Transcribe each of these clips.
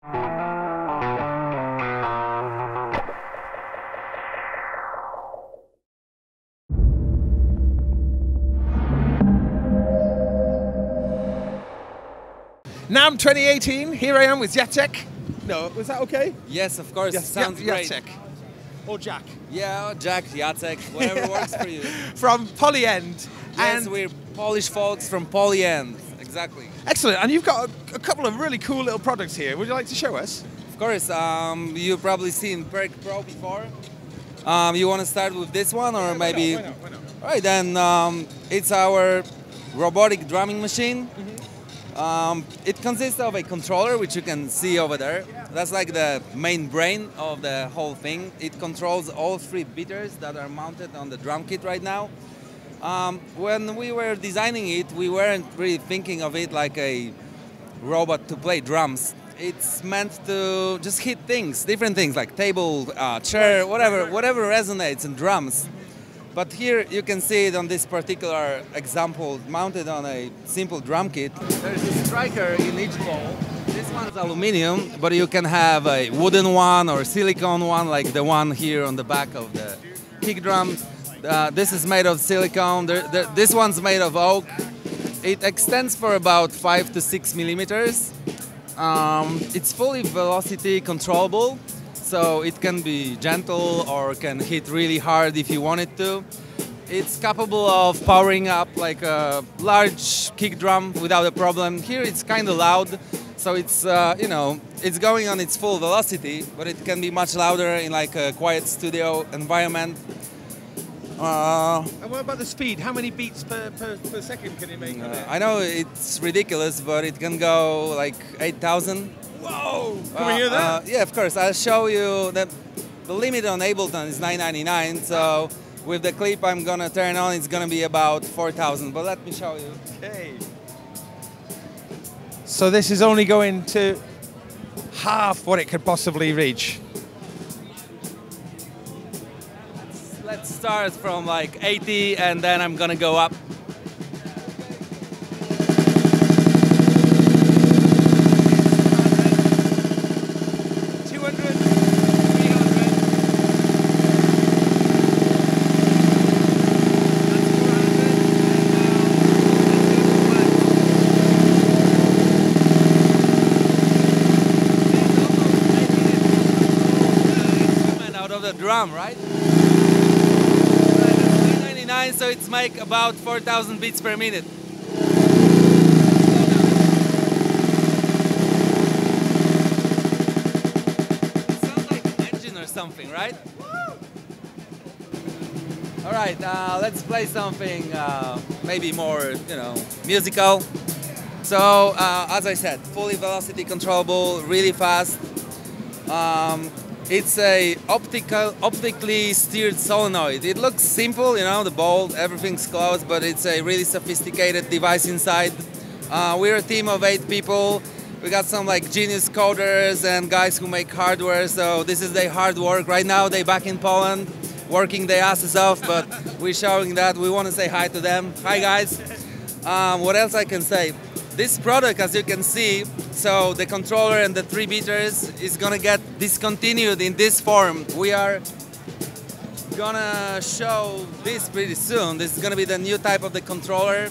Namm 2018, here I am with Jacek. No, was that okay? Yes, of course. Yes, sounds great. Jacek. Or Jack. Yeah, Jack, Jacek, whatever works for you. From Polyend. Yes, we're Polish folks from Polyend. Exactly. Excellent, and you've got a couple of really cool little products here. Would you like to show us? Of course, you've probably seen Perk Pro before. You want to start with this one, or maybe? Why not? All right, then it's our robotic drumming machine. It consists of a controller, which you can see over there. That's like the main brain of the whole thing. It controls all 3 beaters that are mounted on the drum kit right now. When we were designing it, we weren't really thinking of it like a robot to play drums. It's meant to just hit things, different things like table, chair, whatever resonates in drums. But here you can see it on this particular example, mounted on a simple drum kit. There's a striker in each bowl. This one's aluminum, but you can have a wooden one or silicone one, like the one here on the back of the kick drum. This is made of silicone. This one's made of oak. It extends for about 5 to 6 millimeters. It's fully velocity controllable. So it can be gentle or can hit really hard if you want it to. It's capable of powering up like a large kick drum without a problem. Here it's kind of loud, so it's it's going on its full velocity, but it can be much louder in like a quiet studio environment. And what about the speed? How many beats per second can it make? I know it's ridiculous, but it can go like 8,000. Whoa! Can we hear that? Yeah, of course. I'll show you that the limit on Ableton is 999. So with the clip I'm gonna turn on, it's gonna be about 4,000. But let me show you. Okay. So this is only going to half what it could possibly reach. Let's start from like 80, and then I'm gonna go up. 200. Out of the drum, right? 999, so it's make about 4,000 beats per minute. It sounds like an engine or something, right? All right, let's play something maybe more, musical. So, as I said, fully velocity controllable, really fast. It's a optically steered solenoid. It looks simple, the bolt, everything's closed, but it's a really sophisticated device inside. We're a team of 8 people. We got some like genius coders and guys who make hardware, so this is their hard work. Right now they're back in Poland, working their asses off, but we're showing that. We want to say hi to them. Hi guys. What else I can say? This product, as you can see, so the controller and the 3 beaters is gonna get discontinued in this form. We are gonna show this pretty soon. This is gonna be the new type of the controller.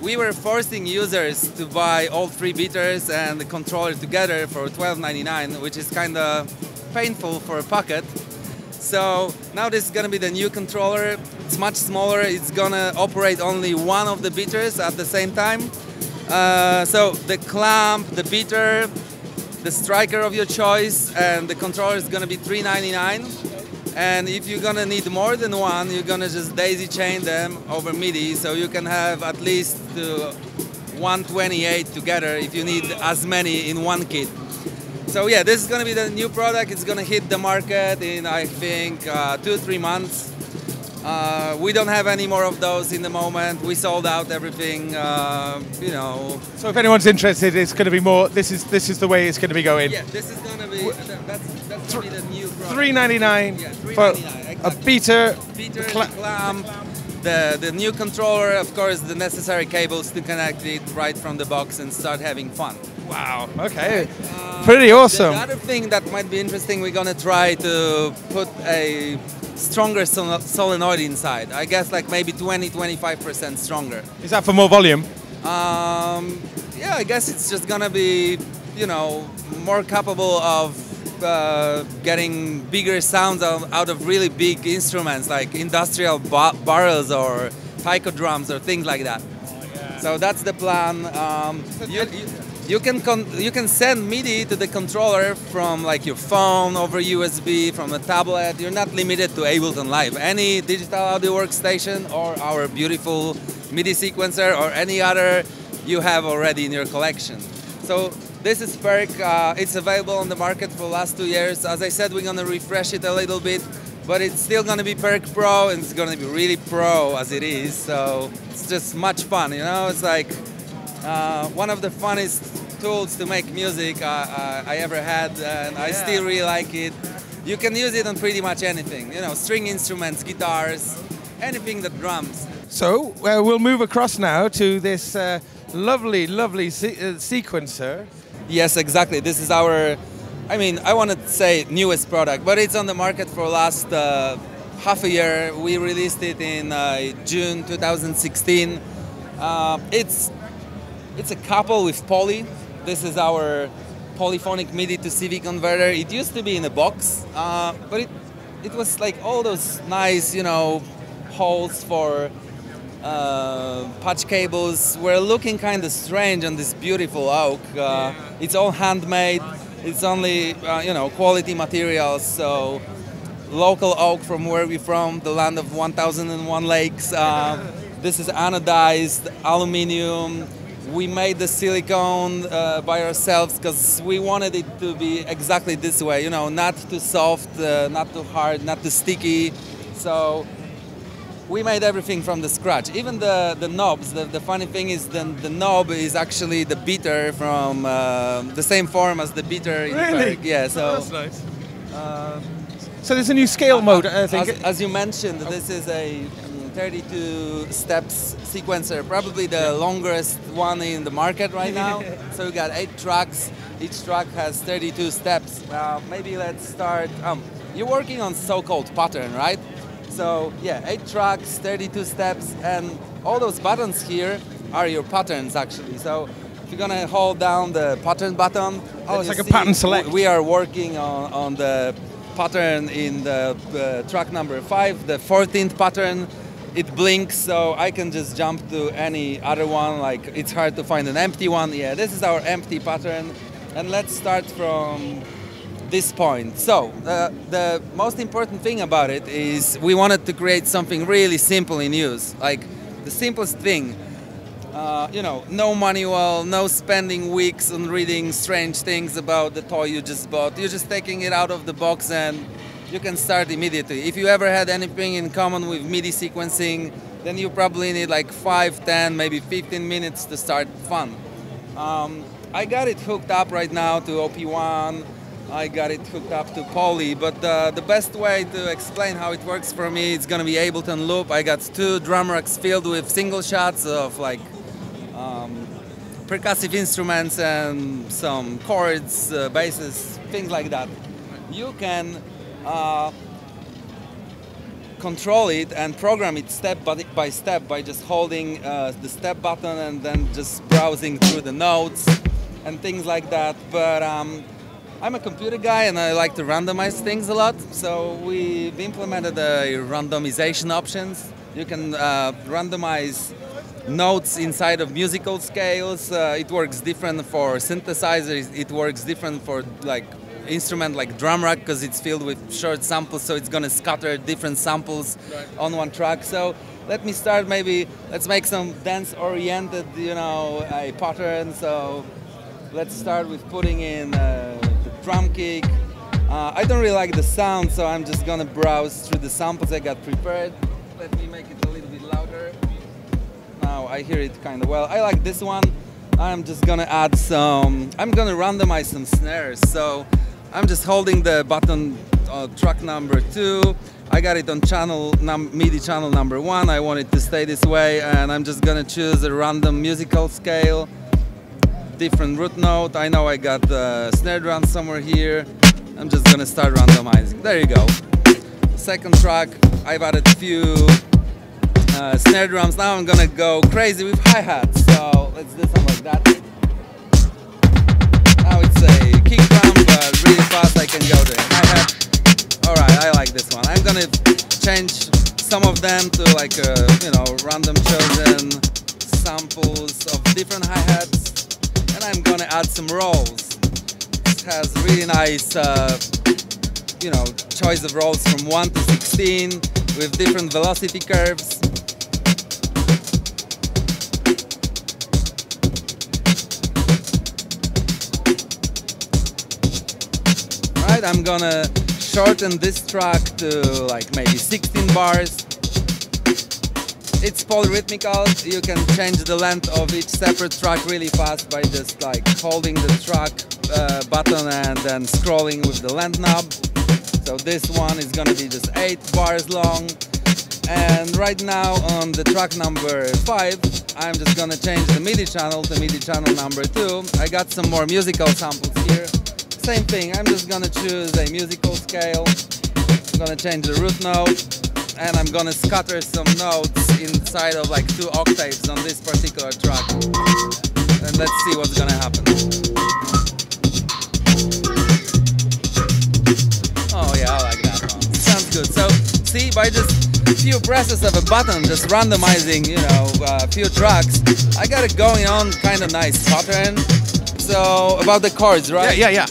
We were forcing users to buy all 3 beaters and the controller together for $12.99, which is kind of painful for a pocket. So now this is gonna be the new controller. It's much smaller. It's gonna operate only one of the beaters at the same time. So the clamp, the beater, the striker of your choice, and the controller is gonna be $3.99. And if you're gonna need more than one, you're gonna just daisy chain them over Midi, so you can have at least 128 together if you need as many in one kit. So yeah, this is gonna be the new product. It's gonna hit the market in, I think, 2-3 months. We don't have any more of those in the moment. We sold out everything, So if anyone's interested, it's going to be more. This is the way it's going to be going. Yeah, this is going to be. That's going to be the new product. $3.99 yeah, for exactly. a beater, the clamp, the new controller, of course, the necessary cables to connect it right from the box and start having fun. Wow. Okay. Pretty awesome. The other thing that might be interesting, we're gonna try to put a stronger solenoid inside. I guess like maybe 20-25% stronger. Is that for more volume? Yeah, I guess it's just gonna be, you know, more capable of getting bigger sounds out of really big instruments like industrial barrels or taiko drums or things like that. So that's the plan. You can send Midi to the controller from like your phone over USB, from a tablet. You're not limited to Ableton Live. Any digital audio workstation or our beautiful Midi sequencer or any other you have already in your collection. So this is Perk. It's available on the market for the last 2 years. As I said, we're gonna refresh it a little bit, but it's still gonna be Perk Pro, and it's gonna be really pro as it is. So it's just much fun, you know. It's like one of the funnest tools to make music I ever had, and I still really like it. You can use it on pretty much anything, you know, string instruments, guitars, anything that drums. So we'll move across now to this lovely sequencer. Yes, exactly. This is our, I mean, I want to say newest product, but it's on the market for last half a year. We released it in June 2016. It's a couple with Poly. This is our Polyphonic Midi to CV converter. It used to be in a box, but it was like all those nice, you know, holes for patch cables were looking kind of strange on this beautiful oak. It's all handmade. It's only, you know, quality materials. So local oak from where we're from, the land of 1001 lakes. This is anodized aluminum. We made the silicone by ourselves because we wanted it to be exactly this way, you know, not too soft, not too hard, not too sticky. So we made everything from the scratch. Even the knobs, the funny thing is the knob is actually the beater from the same form as the beater in Really? Perk. Yeah, so. Oh, that's nice. So there's a new scale mode, I think. As you mentioned, this is a 32 steps sequencer, probably the longest one in the market right now. So we got 8 tracks. Each track has 32 steps. Maybe let's start. You're working on so-called pattern, right? So yeah, 8 tracks, 32 steps, and all those buttons here are your patterns actually. So if you're gonna hold down the pattern button, it's like a pattern select. We are working on the pattern in the track number 5, the 14th pattern. It blinks, so I can just jump to any other one. Like it's hard to find an empty one. Yeah, this is our empty pattern, and let's start from this point. So the most important thing about it is we wanted to create something really simple in use, like the simplest thing. You know, no manual, no spending weeks on reading strange things about the toy you just bought. You're just taking it out of the box and you can start immediately. If you ever had anything in common with MIDI sequencing, then you probably need like 5, 10, maybe 15 minutes to start fun. I got it hooked up right now to OP1. I got it hooked up to Poly, but the best way to explain how it works for me, it's gonna be Ableton Loop. I got 2 drum racks filled with single shots of like percussive instruments and some chords, basses, things like that. You can control it and program it step by step by just holding the step button and then just browsing through the notes and things like that. But I'm a computer guy and I like to randomize things a lot, so we've implemented a randomization options. You can randomize notes inside of musical scales. It works different for synthesizers, it works different for like instrument like drum rack because it's filled with short samples, so it's gonna scatter different samples on one track. So let me start, maybe let's make some dance oriented, you know, a pattern. So let's start with putting in the drum kick. I don't really like the sound, so I'm just gonna browse through the samples I got prepared. Let me make it a little bit louder. Now I hear it kind of well. I like this one. I'm just gonna add some, I'm gonna randomize some snares. So I'm just holding the button track number 2. I got it on channel MIDI channel number 1. I want it to stay this way, and I'm just gonna choose a random musical scale. different root note. I know I got the snare drum somewhere here. I'm just gonna start randomizing. There you go. Second track, I've added a few snare drums. Now I'm gonna go crazy with hi-hats. So let's do something like that. Now it's a kick drum, but really fast I can go to a hi-hat. Alright, I like this one. I'm gonna change some of them to like you know, random chosen samples of different hi-hats, and I'm gonna add some rolls. It has really nice you know, choice of rolls from 1 to 16 with different velocity curves. Alright, I'm gonna shorten this track to like maybe 16 bars. It's polyrhythmical. You can change the length of each separate track really fast by just like holding the track button and then scrolling with the length knob. So this one is gonna be just 8 bars long. And right now on the track number 5, I'm just gonna change the Midi channel to Midi channel number 2. I got some more musical samples here. Same thing, I'm just gonna choose a musical scale. I'm gonna change the root note, and I'm gonna scatter some notes inside of like 2 octaves on this particular track. And let's see what's gonna happen. Oh yeah, I like that one. Sounds good. So see, by just a few presses of a button, just randomizing, you know, a few tracks, I got it going on kind of nice pattern. So about the chords, right? Yeah.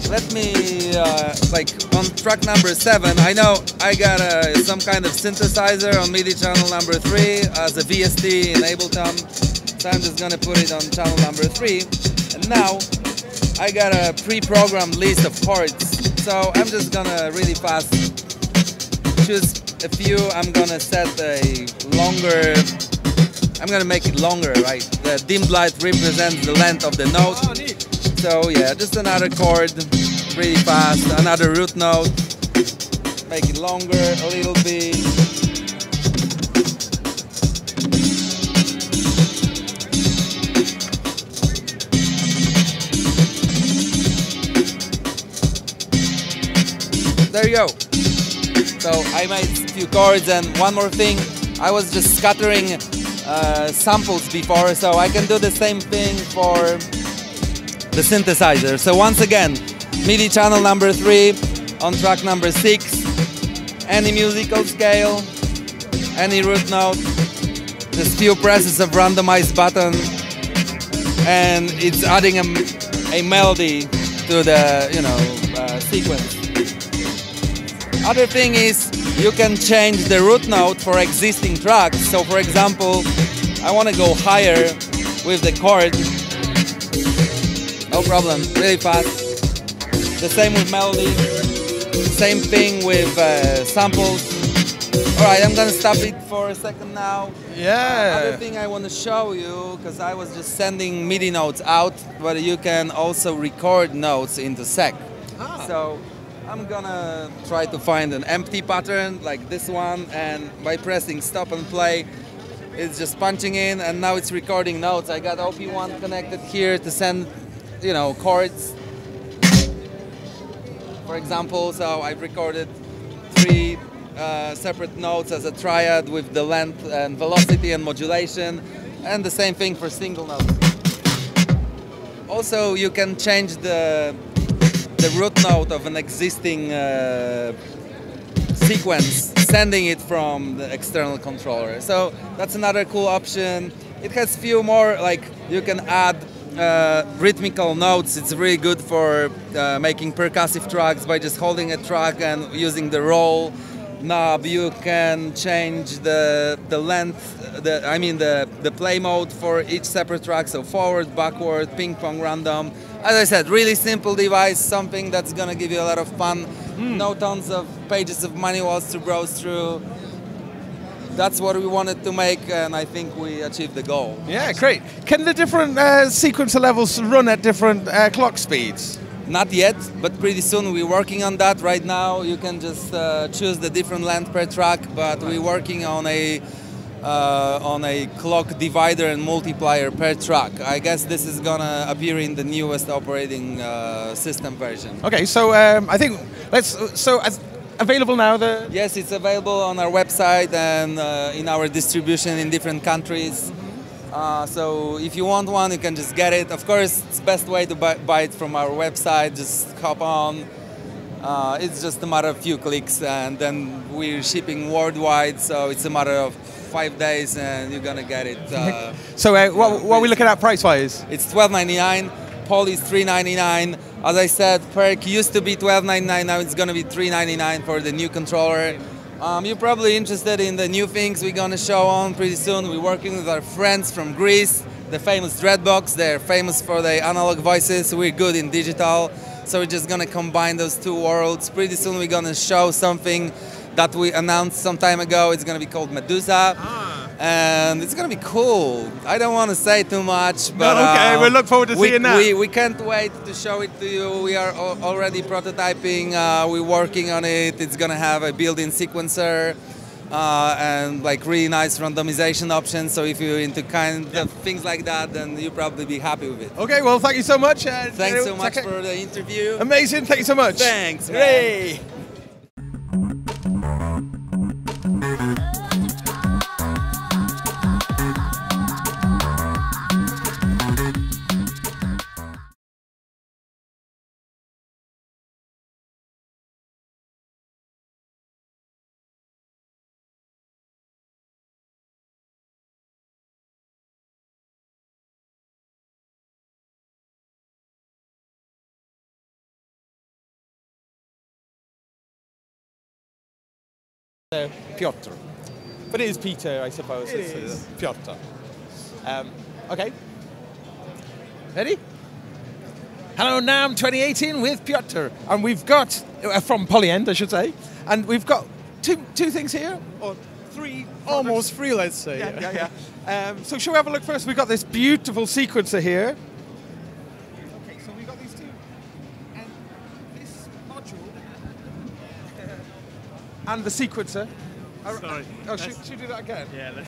Let me, like on track number 7, I know I got some kind of synthesizer on Midi channel number 3 as a VST in Ableton. So I'm just gonna put it on channel number 3. And now I got a pre-programmed list of chords. So I'm just gonna really fast choose a few. I'm gonna set a longer, I'm gonna make it longer, right? The dimmed light represents the length of the note. Oh, neat. So yeah, just another chord, really fast, another root note, make it longer a little bit. There you go. So I made a few chords, and one more thing, I was just scattering samples before, so I can do the same thing for the synthesizer. So once again, Midi channel number 3 on track number 6, any musical scale, any root note, just few presses of randomized button, and it's adding a melody to the, you know, sequence. Other thing is you can change the root note for existing tracks. So for example, I want to go higher with the chord. No problem, really fast. The same with melody, same thing with samples. Alright, I'm gonna stop it for a second now. Yeah. Other thing I want to show you, because I was just sending MIDI notes out, but you can also record notes into Seq. Ah. So I'm gonna try to find an empty pattern like this one, and by pressing stop and play, it's just punching in, and now it's recording notes. I got OP1 connected here to send, you know, chords, for example. So I've recorded 3 separate notes as a triad with the length and velocity and modulation, and the same thing for single notes. Also, you can change the root note of an existing sequence, sending it from the external controller. So that's another cool option. It has few more, like you can add rhythmical notes. It's really good for making percussive tracks by just holding a track and using the roll knob. You can change the length, the play mode for each separate track, so forward, backward, ping pong, random. As I said, really simple device, something that's gonna give you a lot of fun. No tons of pages of manuals to browse through. That's what we wanted to make, and I think we achieved the goal. Yeah, great. Can the different sequencer levels run at different clock speeds? Not yet, but pretty soon we're working on that. Right now you can just choose the different length per track, but we're working on a on a clock divider and multiplier per track. I guess this is gonna appear in the newest operating system version. Okay, so I think available now. Yes, it's available on our website and in our distribution in different countries. So if you want one, you can just get it. Of course, it's the best way to buy it from our website. Just hop on. It's just a matter of few clicks, and then we're shipping worldwide. So it's a matter of 5 days, and you're gonna get it. So what are we looking at price-wise? It's $12.99. Poly is $3.99. As I said, Perk used to be $12.99. Now it's gonna be $3.99 for the new controller. You're probably interested in the new things we're gonna show on pretty soon. We're working with our friends from Greece, the famous Dreadbox. They're famous for their analog voices. We're good in digital, so we're just gonna combine those two worlds. Pretty soon we're gonna show something that we announced some time ago. It's gonna be called Medusa. And it's gonna be cool. I don't want to say too much, but no, okay, we'll look forward to seeing that. We can't wait to show it to you. We are already prototyping. We're working on it. It's gonna have a built-in sequencer and like really nice randomization options. So if you're into kind of things like that, then you'll probably be happy with it. Okay, well, thank you so much. Thanks so much for the interview. Amazing. Thank you so much. Thanks, man. Hooray. Piotr. But it is Peter, I suppose. It is. Piotr. Okay. Ready? Hello, Namm 2018 with Piotr. And we've got, from Polyend, I should say, and we've got two things here, or three. Almost three, let's say. Yeah. So shall we have a look first? We've got this beautiful sequencer here. Okay, so we've got these two. And this module and the sequencer. Sorry. Oh, should we do that again? Yeah, let's